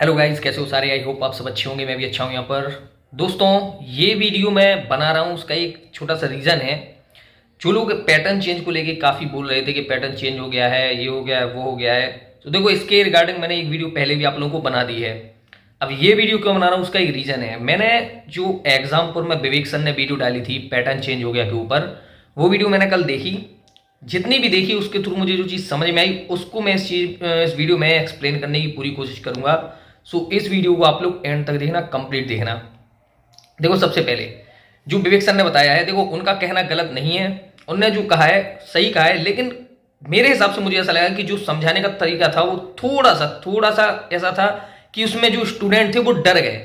Hello guys, कैसे हो सारे। आई होप आप सब अच्छे होंगे, मैं भी अच्छा हूँ यहाँ पर। दोस्तों, ये वीडियो मैं बना रहा हूँ, उसका एक छोटा सा रीज़न है। जो लोग पैटर्न चेंज को लेके काफ़ी बोल रहे थे कि पैटर्न चेंज हो गया है, ये हो गया है, वो हो गया है, तो देखो इसके रिगार्डिंग मैंने एक वीडियो पहले भी आप लोगों को बना दी है। अब ये वीडियो क्यों बना रहा हूँ, उसका एक रीज़न है। मैंने जो एग्जाम पर मैं विवेक सर ने वीडियो डाली थी पैटर्न चेंज हो गया के ऊपर, वो वीडियो मैंने कल देखी। जितनी भी देखी उसके थ्रू मुझे जो चीज़ समझ में आई उसको मैं इस वीडियो में एक्सप्लेन करने की पूरी कोशिश करूंगा। सो इस वीडियो को आप लोग एंड तक देखना, कंप्लीट देखना। देखो, सबसे पहले जो विवेक सर ने बताया है, देखो उनका कहना गलत नहीं है, उन्होंने जो कहा है सही कहा है, लेकिन मेरे हिसाब से मुझे ऐसा लगा कि जो समझाने का तरीका था वो थोड़ा सा ऐसा था कि उसमें जो स्टूडेंट थे वो डर गए।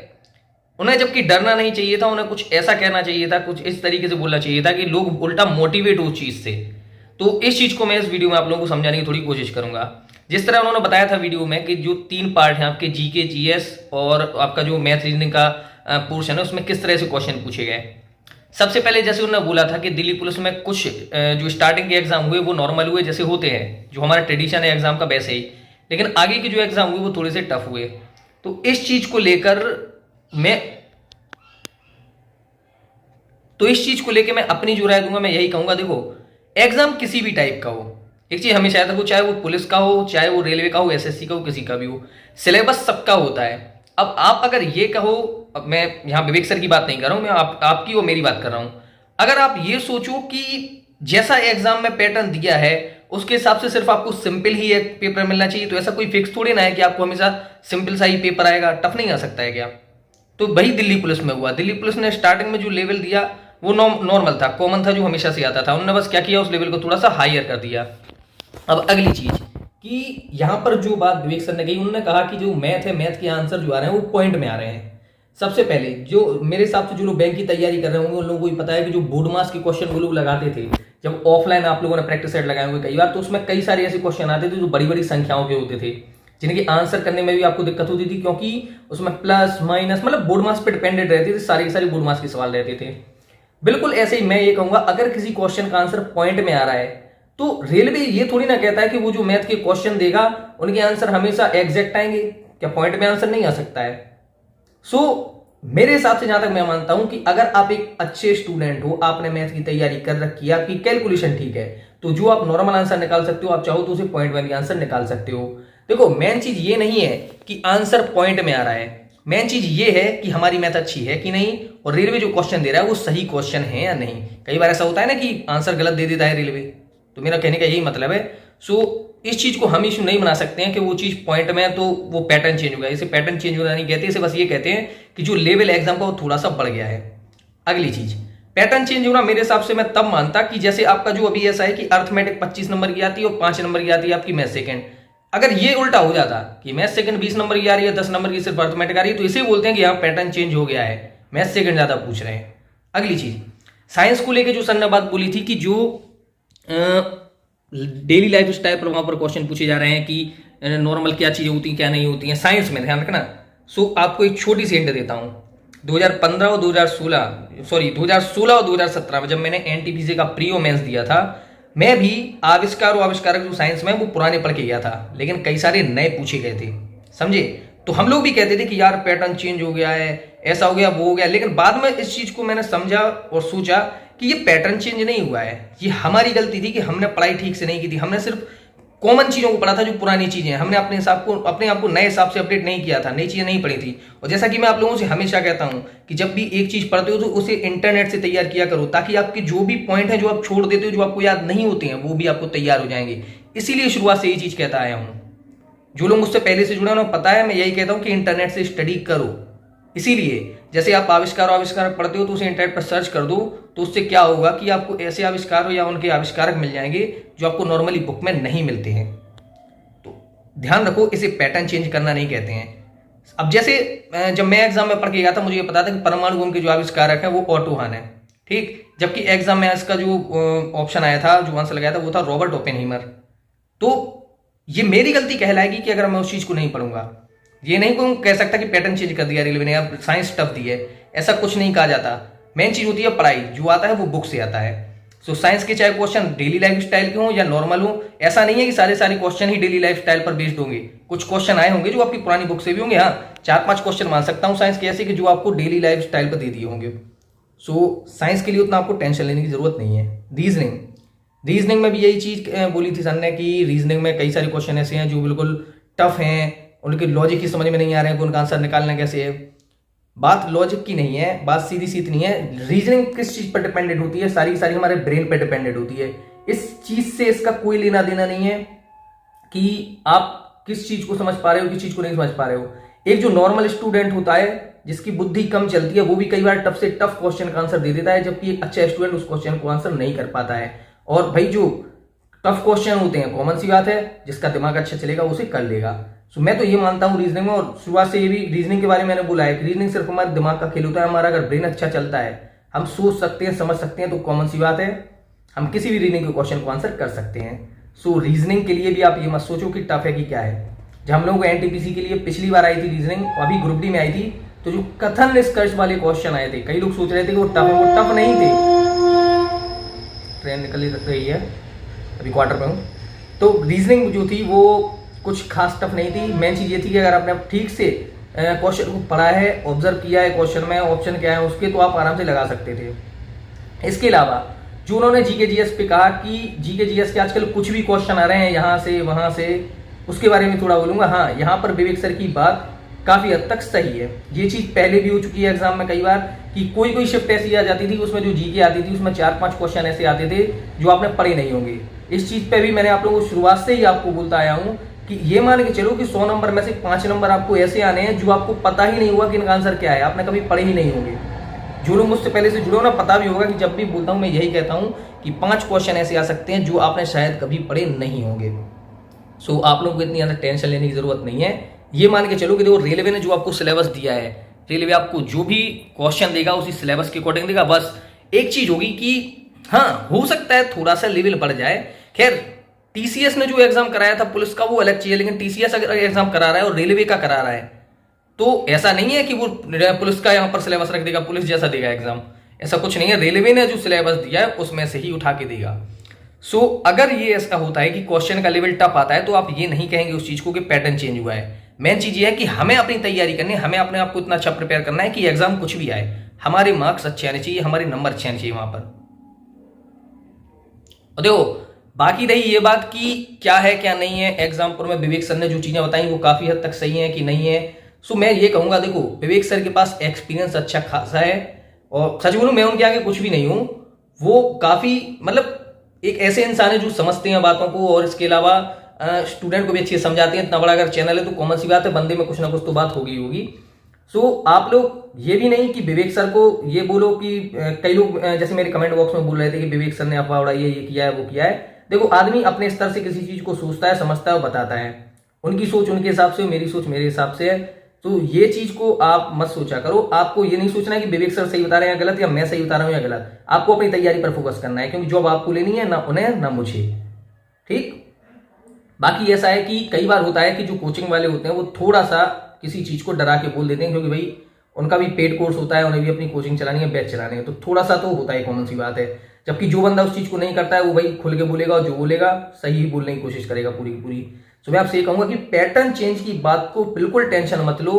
उन्हें जबकि डरना नहीं चाहिए था, उन्हें कुछ ऐसा कहना चाहिए था, कुछ इस तरीके से बोलना चाहिए था कि लोग उल्टा मोटिवेट हो उस चीज़ से। तो इस चीज़ को मैं इस वीडियो में आप लोगों को समझाने की थोड़ी कोशिश करूंगा। जिस तरह उन्होंने बताया था वीडियो में कि जो 3 पार्ट हैं आपके, जीके, जीएस और आपका जो मैथ रीजनिंग का पोर्शन है, उसमें किस तरह से क्वेश्चन पूछे गए। सबसे पहले जैसे उन्होंने बोला था कि दिल्ली पुलिस में कुछ जो स्टार्टिंग के एग्जाम हुए वो नॉर्मल हुए, जैसे होते हैं, जो हमारा ट्रेडिशन है एग्जाम का वैसे ही। लेकिन आगे के जो एग्जाम हुए वो थोड़े से टफ हुए। तो इस चीज़ को लेकर मैं मैं अपनी जो राय दूंगा, मैं यही कहूंगा। देखो, एग्जाम किसी भी टाइप का हो, एक चीज हमेशा याद रखो, चाहे वो पुलिस का हो, चाहे वो रेलवे का हो, एसएससी का हो, किसी का भी हो, सिलेबस सबका होता है। अब आप अगर ये कहो, अब मैं यहाँ विवेक सर की बात नहीं कर रहा हूं, मैं आपकी और मेरी बात कर रहा हूं। अगर आप ये सोचो कि जैसा एग्जाम में पैटर्न दिया है उसके हिसाब से सिर्फ आपको सिंपल ही एक पेपर मिलना चाहिए, तो ऐसा कोई फिक्स थोड़ी ना है कि आपको हमेशा सिंपल सा ही पेपर आएगा, टफ नहीं आ सकता है क्या। तो वही दिल्ली पुलिस में हुआ। दिल्ली पुलिस ने स्टार्टिंग में जो लेवल दिया वो नॉर्मल था, कॉमन था, जो हमेशा से आता था। उन्होंने बस क्या किया, उस लेवल को थोड़ा सा हायर कर दिया। अब अगली चीज कि यहां पर जो बात विवेक सर ने कही, उन्होंने कहा कि जो मैथ है, मैथ के आंसर जो आ रहे हैं वो पॉइंट में आ रहे हैं। सबसे पहले जो मेरे हिसाब से जो लोग बैंक की तैयारी कर रहे होंगे उन लोगों को ही पता है कि जो बोर्ड मास के क्वेश्चन वो लोग लगाते थे जब ऑफलाइन, आप लोगों ने प्रैक्टिस सेट लगाए होंगे कई बार, तो उसमें कई सारे ऐसे क्वेश्चन आते थे जो बड़ी बड़ी संख्याओं के होते थे, जिनके आंसर करने में भी आपको दिक्कत होती थी, क्योंकि उसमें प्लस माइनस मतलब बोर्ड मास पे डिपेंडेंट रहते थे, सारे के सारे बोर्ड मास के सवाल रहते थे। बिल्कुल ऐसे ही मैं ये कहूंगा, अगर किसी क्वेश्चन का आंसर पॉइंट में आ रहा है तो रेलवे ये थोड़ी ना कहता है कि वो जो मैथ के क्वेश्चन देगा उनके आंसर हमेशा एग्जैक्ट आएंगे। क्या पॉइंट में आंसर नहीं आ सकता है? सो मेरे हिसाब से जहां तक मैं मानता हूं कि अगर आप एक अच्छे स्टूडेंट हो, आपने मैथ की तैयारी कर रखी है, आपकी कैलकुलेशन ठीक है, तो जो आप नॉर्मल आंसर निकाल सकते हो, आप चाहो तो उसे पॉइंट में भी आंसर निकाल सकते हो। देखो, मेन चीज ये नहीं है कि आंसर पॉइंट में आ रहा है, मेन चीज ये है कि हमारी मैथ अच्छी है कि नहीं, और रेलवे जो क्वेश्चन दे रहा है वो सही क्वेश्चन है या नहीं। कई बार ऐसा होता है ना कि आंसर गलत दे देता है रेलवे, तो मेरा कहने का यही मतलब है। सो इस चीज को हम इशू नहीं बना सकते हैं कि वो चीज पॉइंट में है तो वो पैटर्न चेंज हो गया। इसे पैटर्न चेंज होना नहीं कहते, इसे बस ये कहते हैं कि जो लेवल एग्जाम का वो थोड़ा सा बढ़ गया है। अगली चीज, पैटर्न चेंज होना मेरे हिसाब से मैं तब मानता कि जैसे आपका जो अभी ऐसा है कि अर्थमेटिक 25 नंबर की आती है और 5 नंबर की आती है आपकी मैथ सेकंड। अगर ये उल्टा हो जाता कि मैथ सेकंड 20 नंबर की आ रही है, 10 नंबर की सिर्फ अर्थमेटिक आ रही है, तो इसे बोलते हैं कि यहाँ पैटर्न चेंज हो गया है, मैथ सेकंड ज्यादा पूछ रहे हैं। अगली चीज, साइंस को लेकर जो सर ने बात बोली थी कि जो डेली लाइफ स्टाइल पर वहां पर क्वेश्चन पूछे जा रहे हैं कि नॉर्मल क्या चीजें होती हैं क्या नहीं होती हैं साइंस में, ध्यान रखना। सो आपको एक छोटी सी हिंट देता हूं। 2015 और 2016 और 2017 में जब मैंने एनटीपीसी का प्री मेंस दिया था, मैं भी आविष्कार और आविष्कारक जो साइंस में वो पुराने पढ़ के गया था, लेकिन कई सारे नए पूछे गए थे, समझे। तो हम लोग भी कहते थे कि यार पैटर्न चेंज हो गया है, ऐसा हो गया, वो हो गया, लेकिन बाद में इस चीज को मैंने समझा और सोचा कि ये पैटर्न चेंज नहीं हुआ है, ये हमारी गलती थी कि हमने पढ़ाई ठीक से नहीं की थी। हमने सिर्फ कॉमन चीजों को पढ़ा था, जो पुरानी चीजें हैं, हमने अपने आप को नए हिसाब से अपडेट नहीं किया था, नई चीजें नहीं पढ़ी थी। और जैसा कि मैं आप लोगों से हमेशा कहता हूं कि जब भी एक चीज पढ़ते हो तो उसे इंटरनेट से तैयार किया करो, ताकि आपके जो भी पॉइंट है जो आप छोड़ देते हो, जो आपको याद नहीं होते हैं, वो भी आपको तैयार हो जाएंगे। इसीलिए शुरुआत से ये चीज कहता आया हूं। जो लोग मुझसे पहले से जुड़े हैं उन्हें पता है, मैं यही कहता हूं कि इंटरनेट से स्टडी करो। इसीलिए जैसे आप आविष्कार पढ़ते हो तो उसे इंटरनेट पर सर्च कर दो, तो उससे क्या होगा कि आपको ऐसे आविष्कार हो या उनके आविष्कारक मिल जाएंगे जो आपको नॉर्मली बुक में नहीं मिलते हैं। तो ध्यान रखो, इसे पैटर्न चेंज करना नहीं कहते हैं। अब जैसे जब मैं एग्जाम में पढ़ के गया था, मुझे ये पता था कि परमाणु बम के जो आविष्कारक है वो ऑटो हान है, ठीक। जबकि एग्जाम में इसका जो ऑप्शन आया था, जो आंसर लगाया था, वो था रॉबर्ट ओपेनहीमर। तो ये मेरी गलती कहलाएगी कि अगर मैं उस चीज को नहीं पढ़ूंगा। ये नहीं कह सकता कि पैटर्न चेंज कर दिया रेलवे ने, अब साइंस टफ दी है, ऐसा कुछ नहीं कहा जाता। मेन चीज होती है पढ़ाई, जो आता है वो बुक से आता है। सो साइंस के चाहे क्वेश्चन डेली लाइफ स्टाइल के हों या नॉर्मल हो, ऐसा नहीं है कि सारे सारे क्वेश्चन ही डेली लाइफ स्टाइल पर बेस्ड होंगे। कुछ क्वेश्चन आए होंगे जो आपकी पुरानी बुक से भी होंगे। हाँ, 4-5 क्वेश्चन मान सकता हूँ साइंस के ऐसे कि जो आपको डेली लाइफ स्टाइल पर दे दिए होंगे। सो साइंस के लिए उतना आपको टेंशन लेने की जरूरत नहीं है। रीजनिंग में भी यही चीज बोली थी सर ने कि रीजनिंग में कई सारे क्वेश्चन ऐसे हैं जो बिल्कुल टफ हैं, उनके लॉजिक ही समझ में नहीं आ रहे हैं, उनका आंसर निकालना कैसे है। बात लॉजिक की नहीं है, बात सीधी सी इतनी है, रीजनिंग किस चीज पर डिपेंडेंट होती है, सारी की सारी हमारे ब्रेन पर डिपेंडेंट होती है। इस चीज से इसका कोई लेना देना नहीं है कि आप किस चीज को समझ पा रहे हो, किस चीज को नहीं समझ पा रहे हो। एक जो नॉर्मल स्टूडेंट होता है जिसकी बुद्धि कम चलती है, वो भी कई बार टफ से टफ क्वेश्चन का आंसर दे देता है, जबकि एक अच्छा स्टूडेंट उस क्वेश्चन को आंसर नहीं कर पाता है। और भाई जो टफ क्वेश्चन होते हैं, कॉमन सी बात है, जिसका दिमाग अच्छा चलेगा उसे कर लेगा। सो मैं तो ये मानता हूँ रीजनिंग में, और शुरुआत से ये भी रीजनिंग के बारे में मैंने बोला है कि रीजनिंग सिर्फ हमारे दिमाग का खेल होता है। हमारा अगर ब्रेन अच्छा चलता है, हम सोच सकते हैं, समझ सकते हैं, तो कॉमन सी बात है हम किसी भी रीजनिंग के क्वेश्चन को आंसर कर सकते हैं। सो रीजनिंग के लिए भी आप ये मत सोचो कि टफ है कि क्या है। जब हम लोगों को एनटीपीसी के लिए पिछली बार आई थी रीजनिंग, अभी ग्रुप डी में आई थी, तो जो कथन निष्कर्ष वाले क्वेश्चन आए थे, कई लोग सोच रहे थे कि वो टफ नहीं थे। ट्रेन निकल रही है, अभी क्वार्टर पे हूँ। तो रीजनिंग जो थी वो कुछ खास टफ नहीं थी। मेन चीज ये थी कि अगर आपने ठीक से क्वेश्चन को पढ़ा है, ऑब्जर्व किया है क्वेश्चन में ऑप्शन क्या है उसके, तो आप आराम से लगा सकते थे। इसके अलावा जो उन्होंने जीके जीएस पे कहा कि जीके जीएस के आजकल कुछ भी क्वेश्चन आ रहे हैं यहाँ से वहां से, उसके बारे में थोड़ा बोलूंगा। हाँ, यहाँ पर विवेक सर की बात काफी हद तक सही है। ये चीज पहले भी हो चुकी है एग्जाम में कई बार कि कोई शिफ्ट ऐसी आ जाती थी, उसमें जो जीके आती थी उसमें 4-5 क्वेश्चन ऐसे आते थे जो आपने पढ़े नहीं होंगे। इस चीज पे भी मैंने आप लोगों को शुरुआत से ही आपको बोलता आया हूं कि ये मान के चलो कि 100 नंबर में से 5 नंबर आपको ऐसे आने हैं जो आपको पता ही नहीं हुआ कि इनका आंसर क्या है, आपने कभी पढ़े ही नहीं होंगे। जो लोग मुझसे पहले से जुड़े हो ना, पता भी होगा कि जब भी बोलता हूं मैं यही कहता हूं कि 5 क्वेश्चन ऐसे आ सकते हैं जो आपने शायद कभी पढ़े नहीं होंगे। सो आप लोगों को इतनी ज्यादा टेंशन लेने की जरूरत नहीं है। ये मान के चलो कि देखो रेलवे ने जो आपको सिलेबस दिया है, रेलवे आपको जो भी क्वेश्चन देगा उसी सिलेबस के अकॉर्डिंग देगा। बस एक चीज होगी कि हाँ, हो सकता है थोड़ा सा लेवल बढ़ जाए। खैर, टीसीएस ने जो एग्जाम कराया था पुलिस का वो अलग चीज है, लेकिन टीसीएस अगर एग्जाम करा रहा है और रेलवे का करा रहा है तो ऐसा नहीं है कि वो पुलिस का यहाँ पर सिलेबस रख देगा, पुलिस जैसा देगा एग्जाम, ऐसा कुछ नहीं है। रेलवे ने जो सिलेबस दिया है उसमें से ही उठा के देगा। सो अगर ये ऐसा होता है कि क्वेश्चन का लेवल टफ आता है तो आप ये नहीं कहेंगे उस चीज को कि पैटर्न चेंज हुआ है। मेन चीज ये है कि हमें अपनी तैयारी करनी है, हमें अपने आप को इतना अच्छा प्रिपेयर करना है कि एग्जाम कुछ भी आए हमारे मार्क्स अच्छे आने चाहिए, हमारे नंबर अच्छे आने चाहिए वहां पर। और देखो बाकी रही ये बात कि क्या है क्या नहीं है एग्जाम पर, में विवेक सर ने जो चीजें बताई वो काफी हद तक सही है कि नहीं है। सो मैं ये कहूंगा, देखो विवेक सर के पास एक्सपीरियंस अच्छा खासा है, और सच बोलूं मैं उनके आगे कुछ भी नहीं हूं। वो काफी मतलब एक ऐसे इंसान है जो समझते हैं बातों को, और इसके अलावा स्टूडेंट को भी अच्छे समझाते हैं। इतना बड़ा अगर चैनल है तो कॉमन सी बात है बंदे में कुछ ना कुछ तो बात होगी। सो आप लोग ये भी नहीं कि विवेक सर को ये बोलो कि कई लोग जैसे मेरे कमेंट बॉक्स में बोल रहे थे कि विवेक सर ने अफवाह उड़ाई है, ये किया है वो किया है। देखो आदमी अपने स्तर से किसी चीज को सोचता है, समझता है और बताता है। उनकी सोच उनके हिसाब से, मेरी सोच मेरे हिसाब से है। तो ये चीज को आप मत सोचा करो। आपको ये नहीं सोचना है कि विवेक सर सही बता रहे हैं या गलत, या मैं सही बता रहा हूं या गलत। आपको अपनी तैयारी पर फोकस करना है, क्योंकि जॉब आपको लेनी है, ना उन्हें ना मुझे। ठीक। बाकी ऐसा है कि कई बार होता है कि जो कोचिंग वाले होते हैं वो थोड़ा सा किसी चीज को डरा के बोल देते हैं, क्योंकि भाई उनका भी पेड कोर्स होता है, उन्हें भी अपनी कोचिंग चलानी है, बैच चलानी है, तो थोड़ा सा तो होता है, कॉमन सी बात है। जबकि जो बंदा उस चीज को नहीं करता है वो भाई खुल के बोलेगा, और जो बोलेगा सही ही बोलने की कोशिश करेगा पूरी की पूरी। तो मैं आपसे ये कहूंगा कि पैटर्न चेंज की बात को बिल्कुल टेंशन मत लो।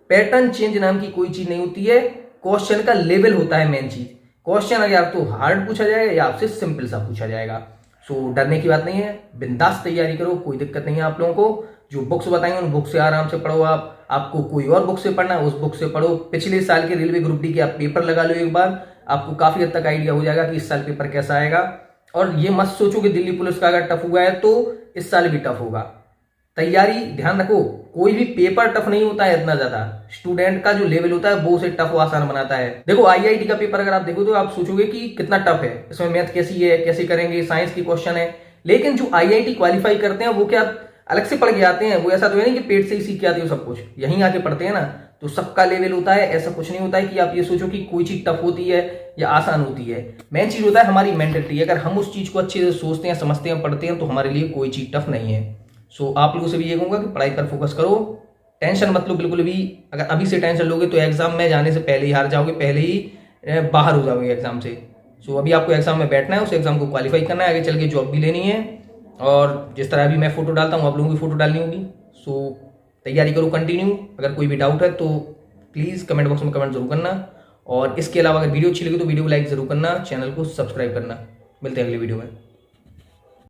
पैटर्न चेंज नाम की कोई चीज नहीं होती है, क्वेश्चन का लेवल होता है मेन चीज। क्वेश्चन अगर तो हार्ड पूछा जाएगा या आपसे सिंपल सा पूछा जाएगा। सो डरने की बात नहीं है, बिंदास तैयारी करो, कोई दिक्कत नहीं है आप लोगों को। जो बुक्स बताएंगे उन बुक से आराम से पढ़ो। आपको कोई और बुक से पढ़ना है उस बुक से पढ़ो। पिछले साल के रेलवे ग्रुप डी के आप पेपर लगा लो एक बार, आपको काफी हद तक आइडिया हो जाएगा कि इस साल पेपर कैसा आएगा। और ये मत सोचो कि दिल्ली पुलिस का अगर टफ हुआ है तो इस साल भी टफ होगा। तैयारी ध्यान रखो, कोई भी पेपर टफ नहीं होता है इतना ज्यादा। स्टूडेंट का जो लेवल होता है वो उसे टफ आसान बनाता है। देखो आईआईटी का पेपर अगर आप देखो तो आप सोचोगे कि कितना टफ है, इसमें मैथ कैसी है, कैसे करेंगे, साइंस की क्वेश्चन है। लेकिन जो आईआईटी क्वालिफाई करते हैं वो क्या अलग से पढ़ के आते हैं? वो ऐसा तो है नहीं कि पेट से ही सीख के आते हो सब कुछ, यहीं आके पढ़ते हैं ना। तो सबका लेवल होता है, ऐसा कुछ नहीं होता है कि आप ये सोचो कि कोई चीज टफ होती है या आसान होती है। मेन चीज होता है हमारी मेंटलिटी। अगर हम उस चीज को अच्छे से सोचते हैं, समझते हैं, पढ़ते हैं तो हमारे लिए कोई चीज टफ नहीं है। सो आप लोगों से भी ये कहूंगा कि पढ़ाई पर फोकस करो, टेंशन मत लो बिल्कुल भी। अगर अभी से टेंशन लोगे तो एग्जाम में जाने से पहले ही हार जाओगे, पहले ही बाहर हो जाओगे एग्जाम से। सो अभी आपको एग्जाम में बैठना है, उस एग्जाम को क्वालिफाई करना है, आगे चल के जॉब भी लेनी है, और जिस तरह अभी मैं फोटो डालता हूँ आप लोगों की फोटो डालनी होगी। सो तैयारी करो कंटिन्यू। अगर कोई भी डाउट है तो प्लीज़ कमेंट बॉक्स में कमेंट जरूर करना, और इसके अलावा अगर वीडियो अच्छी लगी तो वीडियो को लाइक जरूर करना, चैनल को सब्सक्राइब करना। मिलते हैं अगली वीडियो में।